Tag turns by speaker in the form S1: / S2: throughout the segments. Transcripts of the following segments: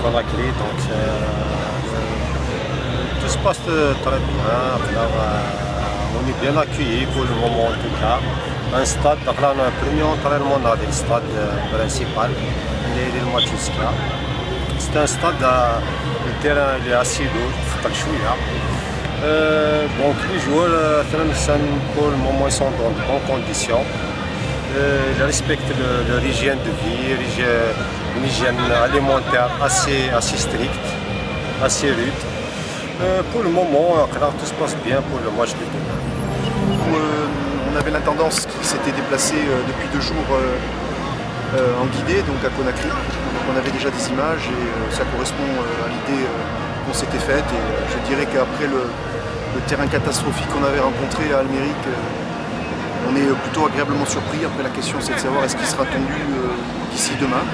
S1: Conakry, donc tout se passe très bien. Alors, on est bien accueillis pour le moment en tout cas. Un stade, donc là on a un premier entraînement dans le stade principal, le Matuska. C'est un stade, le terrain il est assez lourd, donc les joueurs pour le moment ils sont dans de bonnes conditions. Ils respectent leur hygiène de vie, une hygiène alimentaire assez stricte, assez rude. Pour le moment, tout se passe bien pour le match de demain.
S2: On avait l'intendance qui s'était déplacé depuis 2 jours en guidée, donc à Conakry. Donc on avait déjà des images et ça correspond à l'idée qu'on s'était faite. Et je dirais qu'après le terrain catastrophique qu'on avait rencontré à Alméric, on est plutôt agréablement surpris. Après la question c'est de savoir est-ce qu'il sera tendu d'ici demain.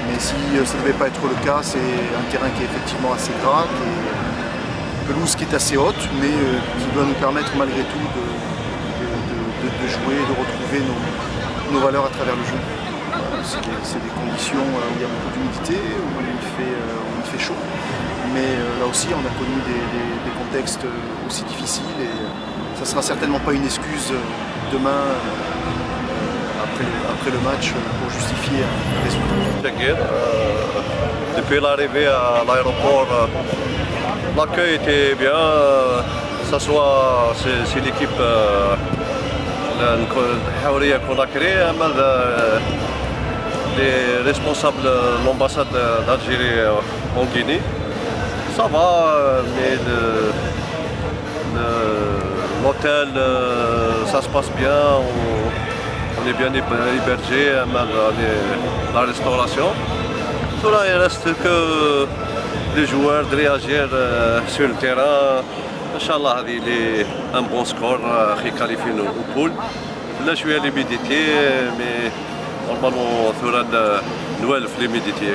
S2: Mais si ça ne devait pas être le cas, c'est un terrain qui est effectivement assez gras, une pelouse qui est assez haute, mais qui doit nous permettre malgré tout de jouer, de retrouver nos valeurs à travers le jeu. C'est des conditions où il y a beaucoup d'humidité, où il fait chaud. Mais là aussi, on a connu des contextes aussi difficiles et ça ne sera certainement pas une excuse demain, après le match, pour justifier un résultat.
S3: Depuis l'arrivée à l'aéroport, l'accueil était bien. C'est l'équipe Haouria Conakry, les responsables de l'ambassade d'Algérie en Guinée. Ça va, mais l'hôtel, ça se passe bien, on est bien hébergé, la restauration. Tout là, il reste que les joueurs de réagir sur le terrain. Inch'Allah, il est un bon score qui qualifie au pool. Là, je suis à l'humidité, mais normalement, il y aura Noël في l'humidité.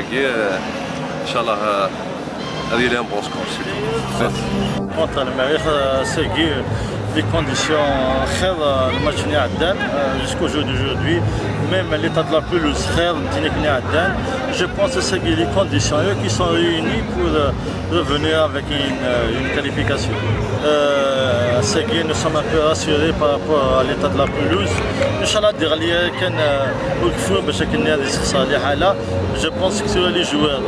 S3: Inch'Allah, il est un bon score.
S4: Contre Alméric, c'est des conditions le match jusqu'au jour d'aujourd'hui, même l'état de la pelouse, je pense que c'est les conditions qui sont réunies pour revenir avec une qualification. Nous sommes un peu rassurés par rapport à l'état de la pelouse. Inch'Allah, je pense que les joueurs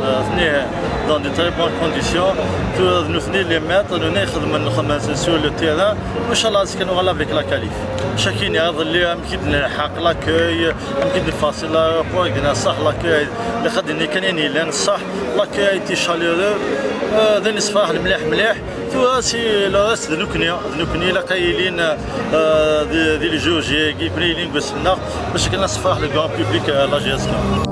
S4: dans de très bonnes conditions, nous les mettre, nous sur le terrain. Inch'Allah, c'est qu'on va avec la qualif. Chacun يعرض لي يمكن نلحق لاكاي يمكن نفاصل لايروبور يقدر صح لاكاي اللي خدني كان لان صح لاكاي تي شاليرو ذا نصفاح المليح ثواسي لاس ذنوكني لا قايلين دي لي جوجي كيبريلين بسنا باش كنا نصفاح لو كون بوبليك لا جيزنا